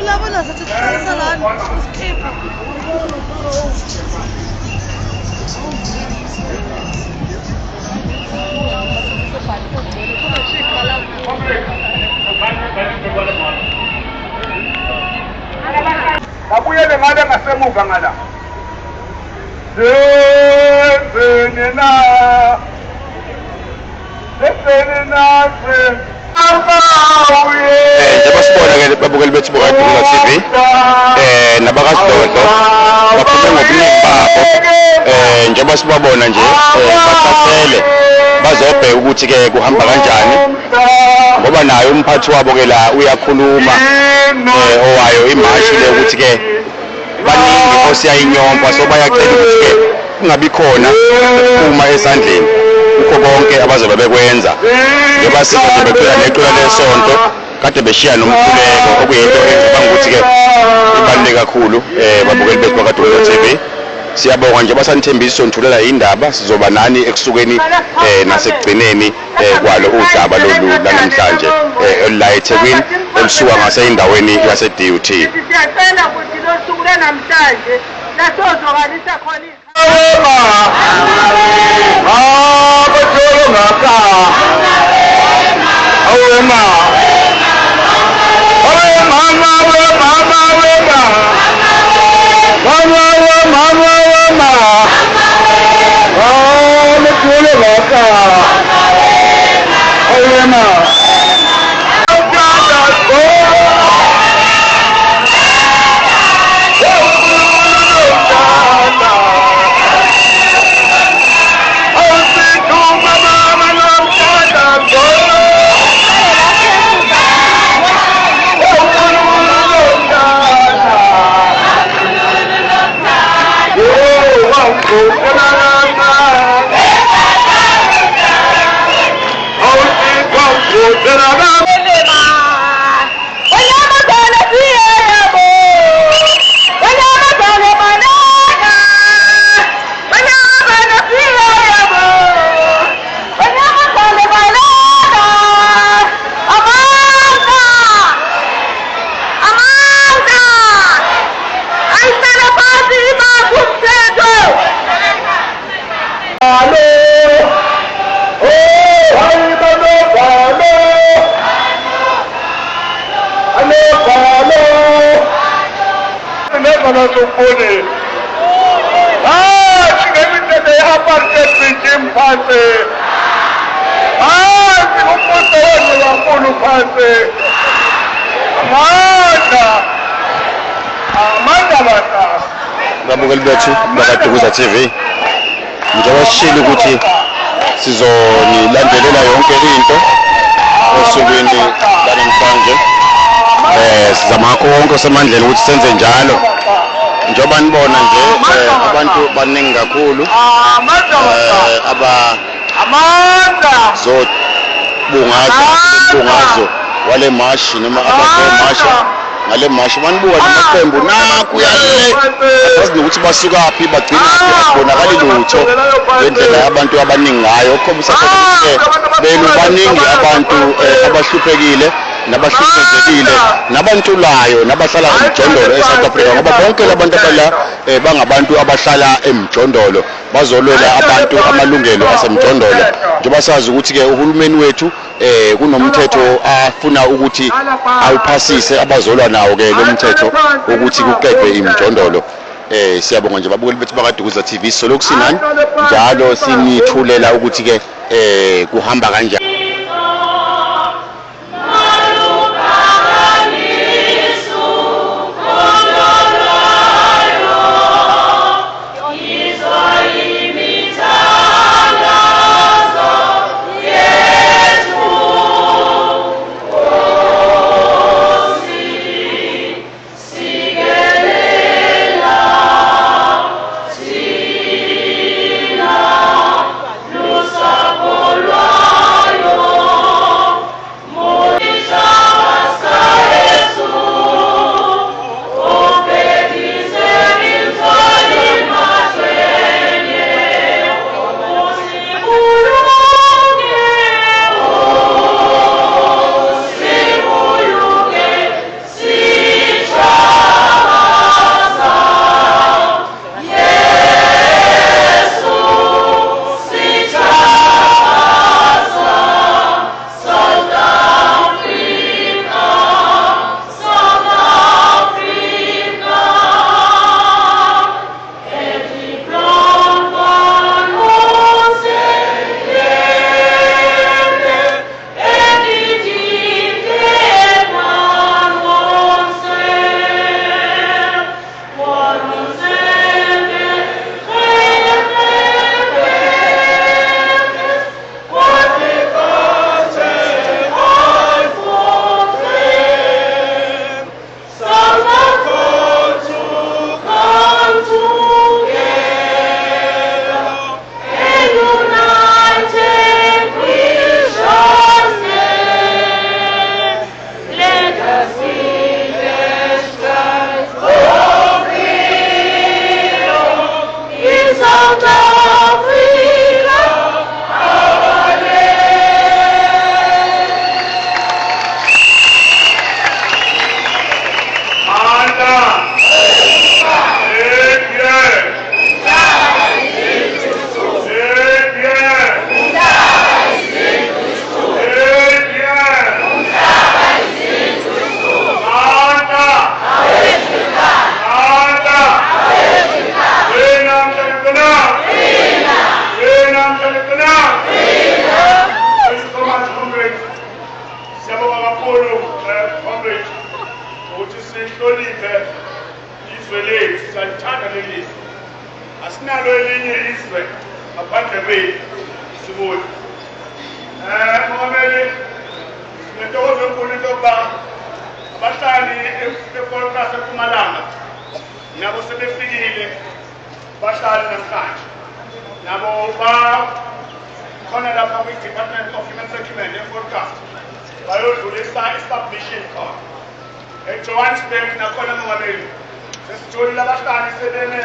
Labona sathi sikhulisa lana usikhipha. Kabuyele ngale ngasemuva ngala. Njengoba sibona ke babukeli bethu bakaDuza TV nabakaSidonto baphuma ngobuningi babo njengoba sibabona nje basasele bazobheka ukuthi ke kuhamba kanjani ngoba naye umphathi wabo ke la uyakhuluma owayo imashi le ukuthi ke baningi osiyayinyompa so bayacela ukuthi ke kungabi khona uma esandleni ukho konke abazobe bekwenza njengoba sizobe becela nequla lesonto kade beshiya nomkhuleko okuyinto engicabanga ukuthi ke ibaluleke kakhulu babukeli bethu bakaDuza TV. Siyabonga nje basanithembisa sonithulela indaba sizoba nani ekusukeni nasekugcineni kwalo udaba lolu namhlanje la eThekwini elisuka ngaseyindaweni yase DUT. Siyacela ukuthi lo suku namhlanje lasozwakalisa khona babukeli bethu bakaDuza TV njengoba sishilo ukuthi sizonilandelela yonke into osukwini namhlanje sizama konke osemandleni ukuthi senze njalo njengoba nibona nje abantu baningi kakhulu zobungazo wale mashi noma abazomasha ngale mashi banibuka namaqembu nakho yale asazi ukuthi basukaphi bagcina akubonakali lutho ngendlela abantu abaningi ngayo khombisa ukuthi belu baningi abantu abahluphekile nabahluphezekile nabantulayo nabahlala emjondolo eSouth Africa ngoba bonke labantu abala bangabantu abahlala emjondolo bazolwela abantu amalungelo asemjondolo njengoba sazi ukuthi ke uhulumeni wethu kunomthetho afuna ukuthi awuphasise abazolwa nawo ke lo mthetho ukuthi kuqedwe imjondolo. Siyabonga nje babukeli bethu bakaDuza TV soloko sinani njalo sinithulela ukuthi ke kuhamba kanjani. Lusa por sihloniphe izwe lethu, siyalithanda leli lizwe. Asinalo elinye izwe ngaphandle kwethu sibona. Mongameli, sinentokozo enkulu into yokuba abahlali eForkas eMpumalanga nabo sebefikile bahlali namhlanje. Nabo bakhona lapha kwi-Department of Human Settlement eForkas bayodlulisa i-submission khona. eJohannesburg nakhona mongameli sesitholile abahlali sebeme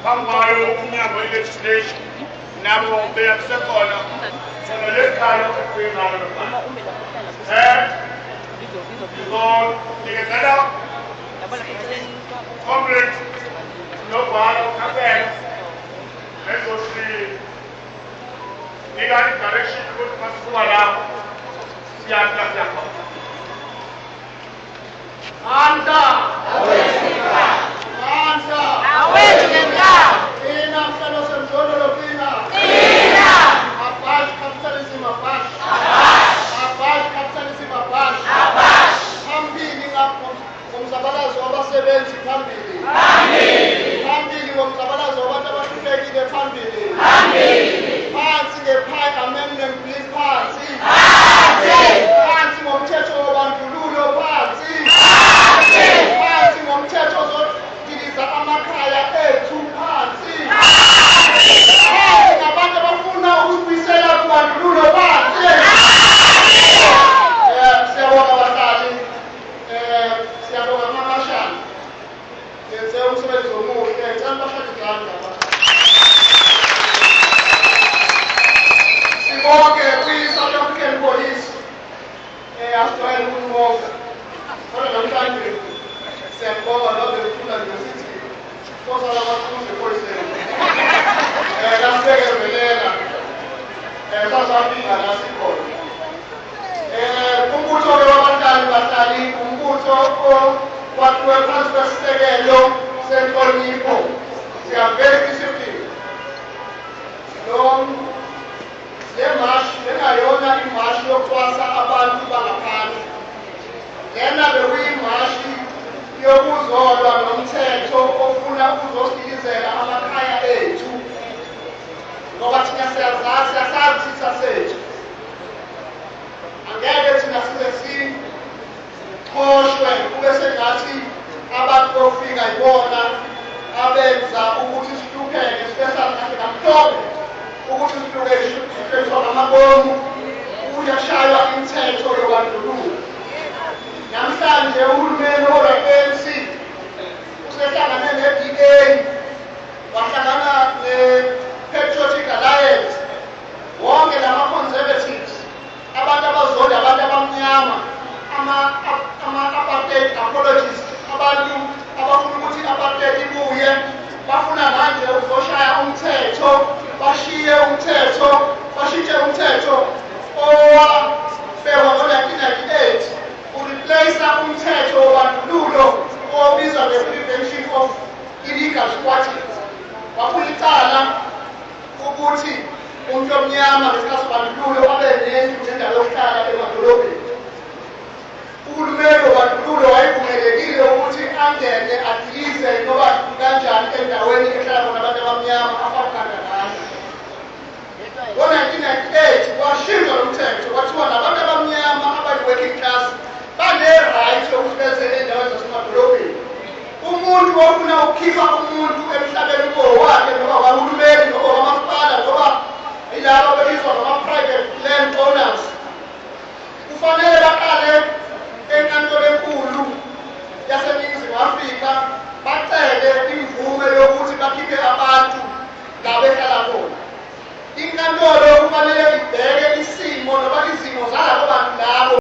phambi kwayo umnyango we-legislation nabo beyakusekhona sona lekhalo ekuyingalo ngizonikezela comrade Nobhala uKapela ezosinika i-direction ukuthi masisuka lapho siyakhona. Anda! Anda! Pina, mhlalo semjolo pina! Pina! Abash, capitalism abash! Abash, capitalism abash! Abash! Phambili ngomzabalazo wabasebenzi phambili! Phambili! Phambili ngomzabalazo wabantu abahlulekile phambili! Phambili! Phansi nge-Pi amendment please phansi! Phansi! Phansi ngomthetho wobandlululo phansi! Phansi ngomthetho ozodiliza amakhaya ethu phansi. Phansi ngabantu abafuna ukubuyisela kubandlululo phansi. Siyabonga abahlali, siyabonga amamashana. Yenze umsebenzi omuhle, ngicela bahlale izandla abahlali. Sibonge kwi-South African Police, asijwayele ukubonga. Kodwa namhlanje siyabonga lo befuna ngesithi kosa labafundi epoliseni lasibekezelela sasafika la sikhona. Umbutho-ke wabahlali umbutho okwakhiwe phansi kwesisekelo senhlonipho. Siyavele discipline. Le mashi bengayona imashi yokucwasa abantu bangaphandle. Lena bekuyimashi yokuzolwa nomthetho ofuna ukuzosilizela amakhaya ethu. Ngoba thina siyazazi isitha sethu. Angeke thina size sikhoshwe kube sengathi abantu bofika yibona abenza ukuthi sihlupheke especially kahle kamhlophe ukuthi sihluphekiswa ngamabomu kuyashaywa imithetho yobandlululo. Namhlanje uhulumeni we-ANC usehlangane ne-DA wahlangana ne-Patriotic Alliance wonke lama-conservatives abantu abazonda abantu abamnyama ama-apartheid apologists abantu abafuna ukuthi i-apartheid ibuye bafuna manje ukuzoshaya umthetho bashintshe umthetho owabekwa ngo-1998 ureplace umthetho wobandlululo obizwa nge-Prevention of Illegal Squatting. Wakulicala ukuthi umuntu omnyama ngesikhathi sobandlululo abe nendlu nendawo yokuhlala emadolobheni. Uhulumeni wobandlululo wayevumelekile ukuthi angene adilize noba kanjani endaweni ehlala khona abantu abamnyama afakana nayo. Ngo-1998 kwashintshwa lo mthetho kwathiwa nabantu abamnyama abayi-working class bane-right yokuthi beze endaweni zasemadolobheni. Umuntu ofuna ukukhipha umuntu emhlabeni wakhe noma wahulumeni noma wamasipala noma yilabo bebizwa ngama-private land owners kufanele baqale enkantolo enkulu yaseNingizimu Afrika bacele